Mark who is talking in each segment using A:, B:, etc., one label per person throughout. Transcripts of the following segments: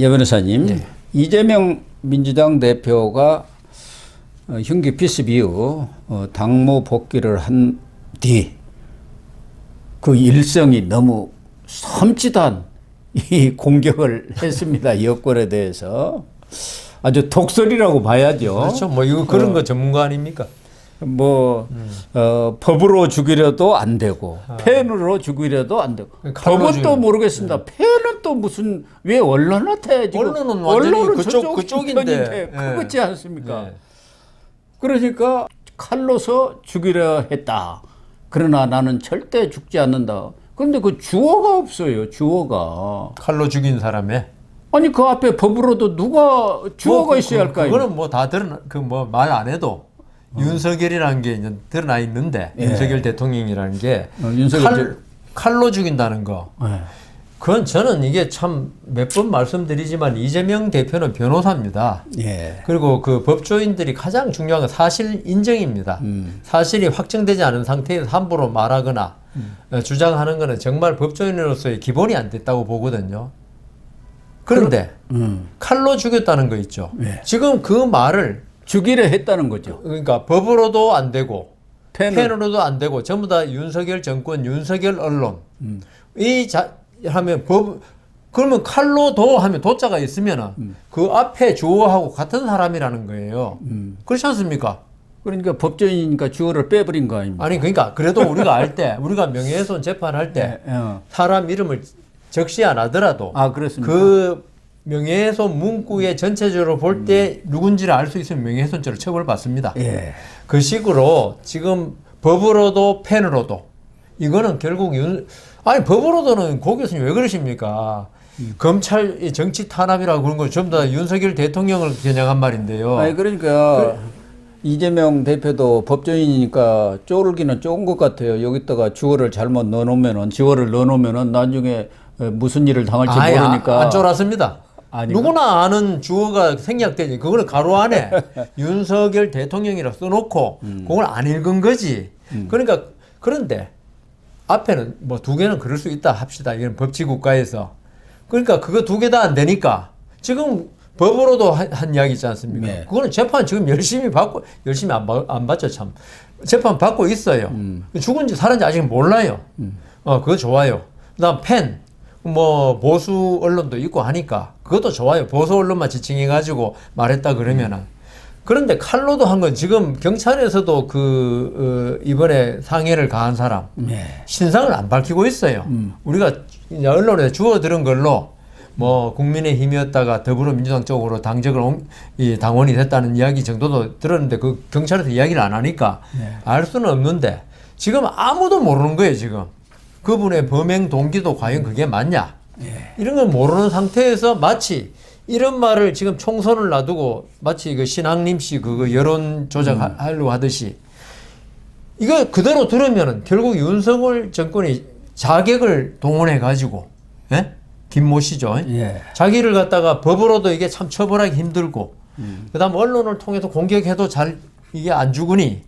A: 예, 변호사님,
B: 예.
A: 이재명 민주당 대표가 흉기 피습 이후 당무 복귀를 한 뒤 그 일성이 너무 섬찟한 이 공격을 했습니다. 여권에 대해서. 아주 독설이라고 봐야죠.
B: 그렇죠. 뭐 이거 그런 거 전문가 아닙니까?
A: 법으로 죽이려도 안 되고 펜으로 죽이려도 안 되고 법은 또 모르겠습니다. 펜은 또 무슨 왜 언론한테 지금
B: 언론은 완전히 그쪽인데
A: 편인데 그렇지 않습니까? 그러니까 칼로서 죽이려 했다. 그러나 나는 절대 죽지 않는다. 그런데 그 주어가 없어요. 주어가.
B: 칼로 죽인 사람의.
A: 아니 그 앞에 법으로도 누가 주어가 있어야 할까요?
B: 그거는 뭐 다 드러나 말 안 해도 윤석열이라는 게 이제 드러나 있는데 윤석열 대통령이라는 게 칼로 죽인다는 거. 그건 저는 이게 참 몇 번 말씀드리지만 이재명 대표는 변호사입니다. 그리고 그 법조인들이 가장 중요한 건 사실 인정입니다. 사실이 확정되지 않은 상태에서 함부로 말하거나 주장하는 거는 정말 법조인으로서의 기본이 안 됐다고 보거든요. 그런데 칼로 죽였다는 거 있죠. 지금 그 말을
A: 죽이려 했다는 거죠.
B: 그러니까 법으로도 안 되고 펜으로도 안 되고 전부 다 윤석열 정권, 윤석열 언론 하면 그러면 칼로 도 하면 도자가 있으면은 그 앞에 주어하고 같은 사람이라는 거예요. 그렇지 않습니까?
A: 그러니까 법조인이니까 주어를 빼버린 거 아닙니까?
B: 아니 그러니까 그래도 우리가 알 때 우리가 명예훼손 재판할 때 사람 이름을 적시 안 하더라도
A: 그렇습니까?
B: 그 명예훼손 문구에 전체적으로 볼 때 누군지를 알 수 있으면 명예훼손죄로 처벌받습니다. 그 식으로 지금 법으로도 펜으로도 이거는 결국 법으로도는 고 교수님 왜 그러십니까? 검찰 정치 탄압이라고 그런 거 전부 다 윤석열 대통령을 겨냥한 말인데요.
A: 그러니까 이재명 대표도 법조인이니까 쫄기는 쫄은 것 같아요. 여기다가 주어를 잘못 넣어놓으면은 나중에 무슨 일을 당할지 모르니까.
B: 안 쫄았습니다. 누구나 아는 주어가 생략되지. 그거는 가로 안에 윤석열 대통령이라고 써놓고 그걸 안 읽은 거지. 그러니까 그런데 앞에는 뭐 두 개는 그럴 수 있다 합시다. 이건 법치국가에서. 그러니까 그거 두 개 다 안 되니까 지금 법으로도 한 이야기 있지 않습니까? 그거는 재판 지금 열심히 안 받죠 참. 재판 받고 있어요. 죽은지 살았는지 아직 몰라요. 그거 좋아요. 그다음 펜. 뭐 보수 언론도 있고 하니까 그것도 좋아요. 보수 언론만 지칭해가지고 말했다 그러면은. 그런데 칼로도 한 건 지금 경찰에서도 이번에 상해를 가한 사람 신상을 안 밝히고 있어요. 우리가 언론에 주워 들은 걸로 뭐 국민의힘이었다가 더불어민주당 쪽으로 당원이 됐다는 이야기 정도도 들었는데 그 경찰에서 이야기를 안 하니까 알 수는 없는데 지금 아무도 모르는 거예요 지금. 그분의 범행 동기도 과연 그게 맞냐? 이런 걸 모르는 상태에서 마치 이런 말을 지금 총선을 놔두고 마치 그 신학림 씨 그거 여론 조작하려고 하듯이 이거 그대로 들으면은 결국 윤석열 정권이 자객을 동원해 가지고 김모 씨죠. 자기를 갖다가 법으로도 이게 참 처벌하기 힘들고 그다음 언론을 통해서 공격해도 잘 이게 안 죽으니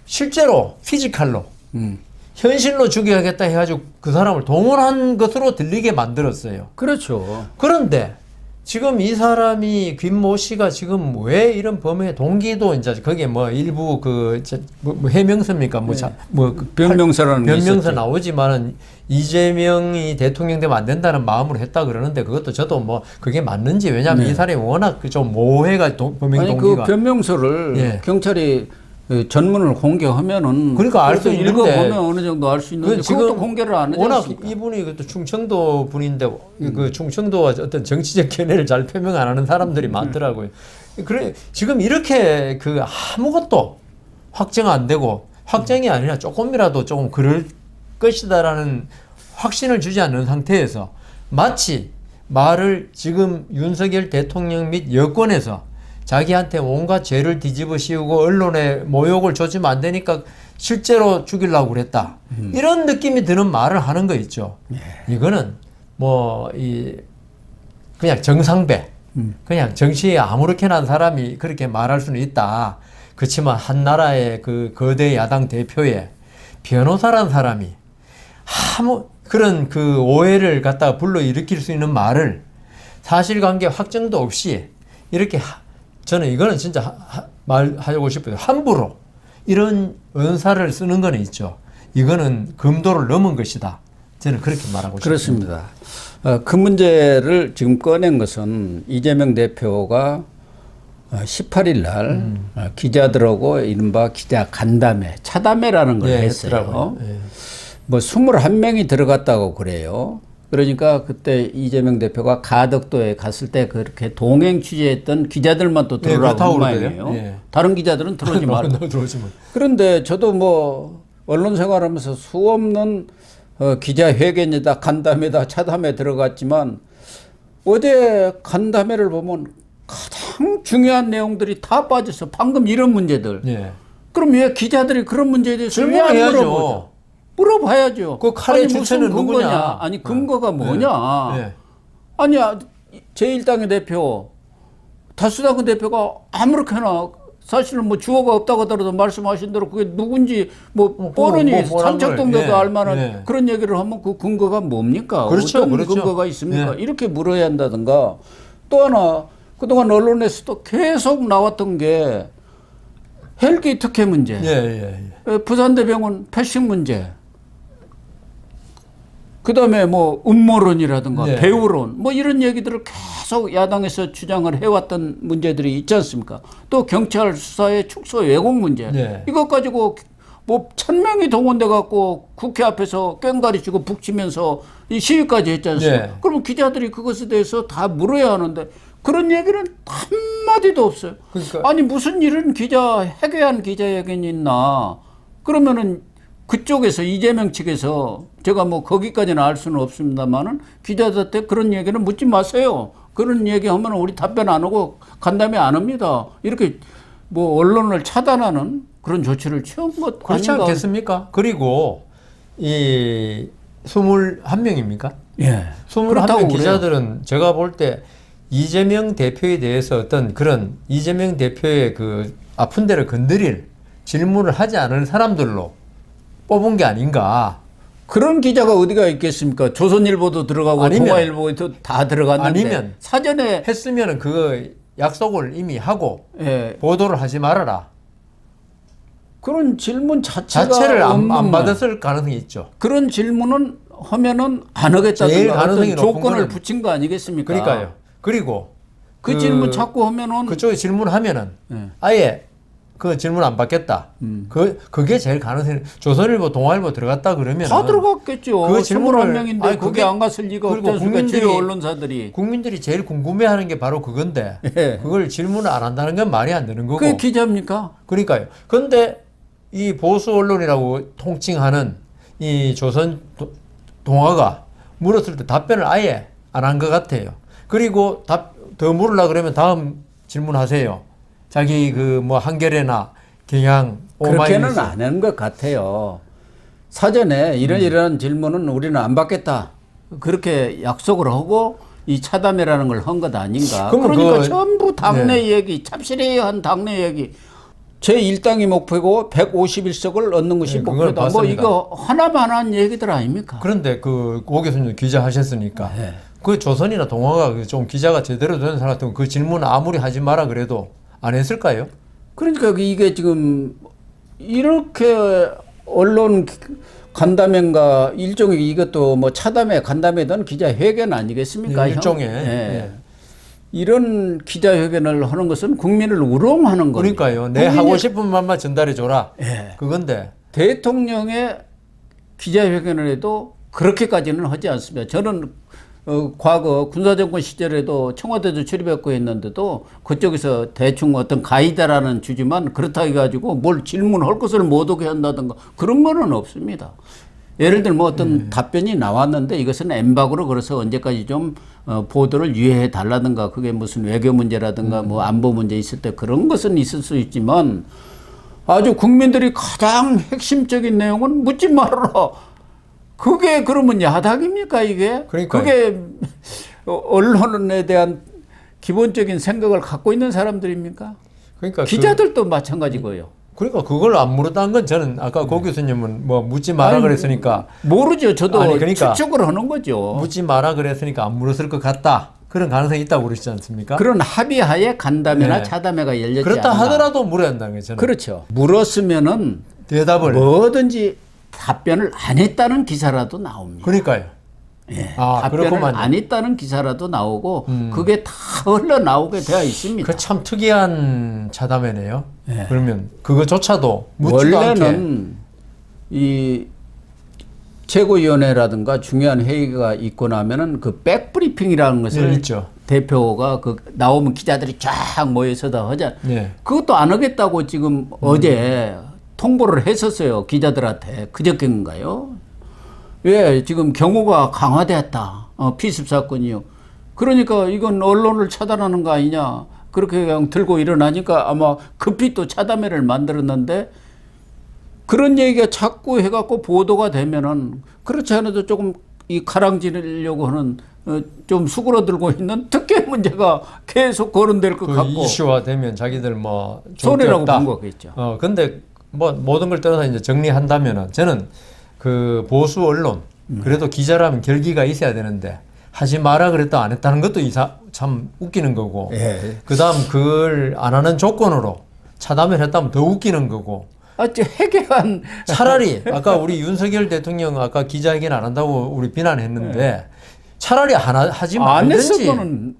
B: 실제로 피지컬로 현실로 죽여야겠다 해가지고 그 사람을 동원한 것으로 들리게 만들었어요.
A: 그렇죠.
B: 그런데 지금 이 사람이 김모 씨가 지금 왜 이런 범행 동기도 이제 거기에 뭐 일부 뭐 해명서입니까?
A: 변명서라는 게
B: 변명서 나오지만은 이재명이 대통령 되면 안 된다는 마음으로 했다 그러는데 그것도 저도 뭐 그게 맞는지 왜냐하면 이 사람이 워낙 좀 모호해가 범행 동기가.
A: 그 변명서를 경찰이 전문을 공개하면은
B: 그러니까 알 수 있는데
A: 읽어보면 어느 정도 알 수 있는데 그것도 공개를 안 하지 않습니까?
B: 워낙 이분이 그것도 충청도 분인데 그 충청도와 어떤 정치적 견해를 잘 표명 안 하는 사람들이 많더라고요. 그래 지금 이렇게 아무것도 확정 안 되고 확정이 아니라 조금이라도 조금 그럴 것이다라는 확신을 주지 않는 상태에서 마치 말을 지금 윤석열 대통령 및 여권에서 자기한테 온갖 죄를 뒤집어 씌우고 언론에 모욕을 줬으면 안 되니까 실제로 죽이려고 그랬다. 이런 느낌이 드는 말을 하는 거 있죠. 이거는 그냥 정상배, 그냥 정치에 아무렇게나 한 사람이 그렇게 말할 수는 있다. 그렇지만 한 나라의 그 거대 야당 대표의 변호사란 사람이 그런 그 오해를 갖다가 불러일으킬 수 있는 말을 사실관계 확정도 없이 이렇게 저는 이거는 진짜 말하고 싶어요. 함부로 이런 언사를 쓰는 거는 있죠. 이거는 금도를 넘은 것이다. 저는 그렇게 말하고 싶습니다.
A: 그렇습니다. 그 문제를 지금 꺼낸 것은 이재명 대표가 18일 날 기자들하고 이른바 기자 간담회, 차담회라는 걸 했어요. 뭐 21명이 들어갔다고 그래요. 그러니까 그때 이재명 대표가 가덕도에 갔을 때 그렇게 동행 취재했던 기자들만 또 들어오라고 한 모양이에요. 다른 기자들은 들어오지 말고. 그런데 저도 뭐 언론 생활하면서 수없는 기자회견이다, 간담회다, 차담회 들어갔지만 어제 간담회를 보면 가장 중요한 내용들이 다 빠져서 방금 이런 문제들. 그럼 왜 기자들이 그런 문제에 대해서 왜 안 물어보죠? 물어봐야죠.
B: 그 칼의 주체는 누구냐?
A: 아니 근거가 뭐냐? 아니야 제1당의 대표 다수당 대표가 아무렇게나 사실은 뭐 주어가 없다고 하더라도 말씀하신 대로 그게 누군지 뭐 뻔히 산책동네도 알만한 그런 얘기를 하면 그 근거가 뭡니까?
B: 그렇죠,
A: 어떤 근거가 있습니까? 이렇게 물어야 한다든가. 또 하나 그동안 언론에서도 계속 나왔던 게 헬기 특혜 문제, 부산대병원 패싱 문제, 그다음에 뭐 음모론이라든가 배우론 뭐 이런 얘기들을 계속 야당에서 주장을 해왔던 문제들이 있지 않습니까? 또 경찰 수사의 축소 왜곡 문제 이것 가지고 뭐 1000명이 동원돼 갖고 국회 앞에서 꽹가리 치고 북치면서 이 시위까지 했지 않습니까? 그러면 기자들이 그것에 대해서 다 물어야 하는데 그런 얘기는 한마디도 없어요. 그러니까. 아니 무슨 이런 해괴한 기자회견이 있나? 그러면은 그쪽에서 이재명 측에서 제가 뭐 거기까지는 알 수는 없습니다만은 기자들한테 그런 얘기는 묻지 마세요. 그런 얘기하면 우리 답변 안 하고 간담회 안 합니다. 이렇게 뭐 언론을 차단하는 그런 조치를 취한 것
B: 그렇지
A: 아닌가?
B: 않겠습니까? 그리고 이 21명입니까? 21명 기자들은 그래요. 제가 볼 때 이재명 대표에 대해서 어떤 그런 이재명 대표의 그 아픈 데를 건드릴 질문을 하지 않은 사람들로 뽑은 게 아닌가.
A: 그런 기자가 어디가 있겠습니까? 조선일보도 들어가고 동아일보도 다 들어갔는데
B: 아니면
A: 사전에
B: 했으면 그 약속을 이미 하고 보도를 하지 말아라.
A: 그런 질문
B: 자체를 안 받았을 가능성이 있죠.
A: 그런 질문은 하면은 안 하겠다는 어떤 조건을 붙인 거 아니겠습니까?
B: 그러니까요. 그리고
A: 그 질문 자꾸 하면은
B: 그쪽에 질문하면은 아예 그 질문 안 받겠다. 그게 제일 가능성이. 조선일보, 동아일보 들어갔다 그러면
A: 다 들어갔겠죠.
B: 그 질문을
A: 21명인데 그게 안 갔을 리가 없지 않습니까? 주요 언론사들이.
B: 국민들이 제일 궁금해하는 게 바로 그건데 그걸 질문을 안 한다는 건 말이 안 되는 거고.
A: 그게 기자입니까?
B: 그러니까요. 그런데 이 보수 언론이라고 통칭하는 이 조선 동아가 물었을 때 답변을 아예 안 한 것 같아요. 그리고 더 물으려 그러면 다음 질문하세요. 자기 그 뭐 한겨레나 경향
A: 그렇게는 안 하는 것 같아요. 사전에 이런 질문은 우리는 안 받겠다. 그렇게 약속을 하고 이 차담회라는 걸 한 것 아닌가. 그러니까 전부 당내 얘기, 잡실해한 당내 얘기. 제1당이 목표고 151석을 얻는 것이 목표다. 뭐 이거 하나만 한 얘기들 아닙니까?
B: 그런데 그 오 교수님 기자 하셨으니까 그 조선이나 동아가 좀 기자가 제대로 되는 사람 같으면 그 질문 아무리 하지 마라 그래도 안 했을까요?
A: 그러니까 이게 지금 이렇게 언론 간담회인가 일종의 이것도 뭐 차담회 간담회든 기자회견 아니겠습니까?
B: 일종의.
A: 이런 기자회견을 하는 것은 국민을 우롱하는 거예요.
B: 그러니까요. 내 하고 싶은 말만 전달해 줘라. 그건데
A: 대통령의 기자회견을 해도 그렇게까지는 하지 않습니다. 저는 과거 군사정권 시절에도 청와대도 출입했고 했는데도 그쪽에서 대충 어떤 가이드라는 주지만 그렇다 해가지고 뭘 질문할 것을 못 오게 한다든가 그런 거는 없습니다. 예를 들면 뭐 어떤 답변이 나왔는데 이것은 엠바고로 그래서 언제까지 좀 보도를 유예해 달라든가 그게 무슨 외교 문제라든가 뭐 안보 문제 있을 때 그런 것은 있을 수 있지만 아주 국민들이 가장 핵심적인 내용은 묻지 말아라. 그게 그러면 야당입니까 이게?
B: 그러니까요.
A: 그게 언론에 대한 기본적인 생각을 갖고 있는 사람들입니까?
B: 그러니까
A: 기자들도 마찬가지고요.
B: 그러니까 그걸 안 물었다는 건 저는 아까 고 교수님은 뭐 묻지 마라 그랬으니까
A: 모르죠. 저도
B: 그러니까
A: 추측을 하는 거죠.
B: 묻지 마라 그랬으니까 안 물었을 것 같다. 그런 가능성이 있다고 그러시지 않습니까?
A: 그런 합의하에 간담회나
B: 네.
A: 차담회가 열렸지
B: 그렇다
A: 않나.
B: 하더라도 물어야 한다는 거죠. 저는.
A: 그렇죠. 물었으면은
B: 대답을.
A: 뭐든지 답변을 안 했다는 기사라도 나옵니다.
B: 그러니까요.
A: 예,
B: 아,
A: 답변을
B: 그렇구만요.
A: 안 했다는 기사라도 나오고 그게 다 흘러나오게 되어 있습니다.
B: 그 참 특이한 차담회네요. 그러면 그거조차도 묻지도
A: 원래는 이 최고위원회라든가 중요한 회의가 있고 나면은 그 백브리핑이라는 것을
B: 있죠.
A: 대표가 그 나오면 기자들이 쫙 모여서다 하자.
B: 네.
A: 그것도 안 하겠다고 지금 어제 통보를 했었어요. 기자들한테. 그저께인가요? 왜 지금 경호가 강화되었다. 피습 사건이요. 그러니까 이건 언론을 차단하는 거 아니냐. 그렇게 그냥 들고 일어나니까 아마 급히 또 차담회를 만들었는데 그런 얘기가 자꾸 해갖고 보도가 되면은 그렇지 않아도 조금 이 가랑지르려고 하는 좀 수그러들고 있는 특혜 문제가 계속 거론될 것
B: 그
A: 같고
B: 이슈화 되면 자기들 뭐
A: 손해라고
B: 좋겠다.
A: 본 거겠죠.
B: 근데 뭐 모든 걸 떠나서 이제 정리한다면은 저는 그 보수 언론 그래도 기자라면 결기가 있어야 되는데 하지 마라 그랬다 안 했다는 것도 참 웃기는 거고.
A: 예.
B: 그다음 그걸 안 하는 조건으로 차담을 했다면 더 웃기는 거고.
A: 해결한
B: 차라리 아까 우리 윤석열 대통령 아까 기자회견 안 한다고 우리 비난했는데 차라리 하지
A: 안
B: 말든지.
A: 했으면은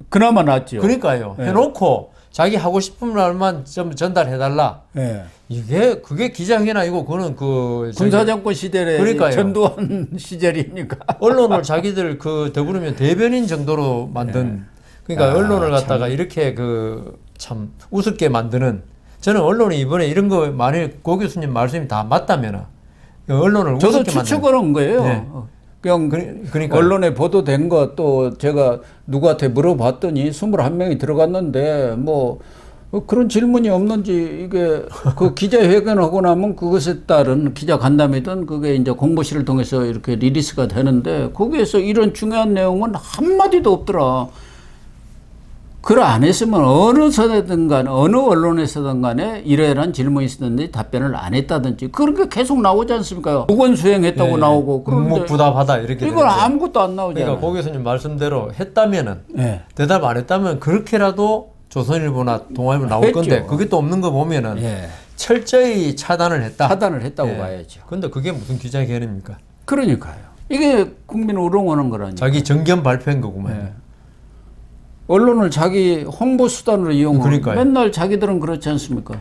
A: 그나마 낫죠.
B: 그러니까요. 해놓고 자기 하고 싶은 말만 좀 전달해달라.
A: 예.
B: 그게 기자회견 아니고 그거는 그
A: 군사정권 시절에
B: 그러니까요.
A: 전두환 시절입니까?
B: 언론을 자기들 그 더불으면 대변인 정도로 만든 그러니까 언론을 갖다가 이렇게 그 참 우습게 만드는 저는 언론이 이번에 이런 거 만일 고 교수님 말씀이 다 맞다면 언론을
A: 저도
B: 우습게 만드는
A: 추측을 한 거예요.
B: 네.
A: 그냥
B: 그러니까요.
A: 언론에 보도된 거 또 제가 누구한테 물어봤더니 21명이 들어갔는데 뭐 그런 질문이 없는지 이게 그 기자회견하고 나면 그것에 따른 기자 간담회든 그게 이제 공보실을 통해서 이렇게 리리스가 되는데 거기에서 이런 중요한 내용은 한마디도 없더라. 그걸 안 했으면 어느 서든 간에 어느 언론에서든 간에 이러이러한 질문이 있었는데 답변을 안 했다든지 그런 게 계속 나오지 않습니까? 보건 수행했다고 나오고 그런데
B: 묵묵부답하다 이렇게
A: 이건
B: 되는데.
A: 아무것도 안 나오잖아요.
B: 그러니까 고 교수님 말씀대로 했다면은
A: 네.
B: 대답 안 했다면 그렇게라도 조선일보나 동아일보 나올
A: 했죠.
B: 건데 그게 또 없는 거 보면은
A: 예.
B: 철저히 차단을 했다.
A: 차단을 했다고
B: 예.
A: 봐야죠.
B: 근데 그게 무슨 기자회견입니까?
A: 그러니까요. 이게 국민을 우롱하는 거라니까.
B: 자기 정견 발표한 거구만.
A: 예. 언론을 자기 홍보 수단으로 이용하고
B: 그러니까요.
A: 맨날 자기들은 그렇지 않습니까?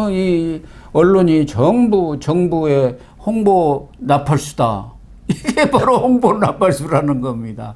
A: 이 언론이 정부의 홍보 나팔수다. 이게 바로 홍보 나팔수라는 겁니다.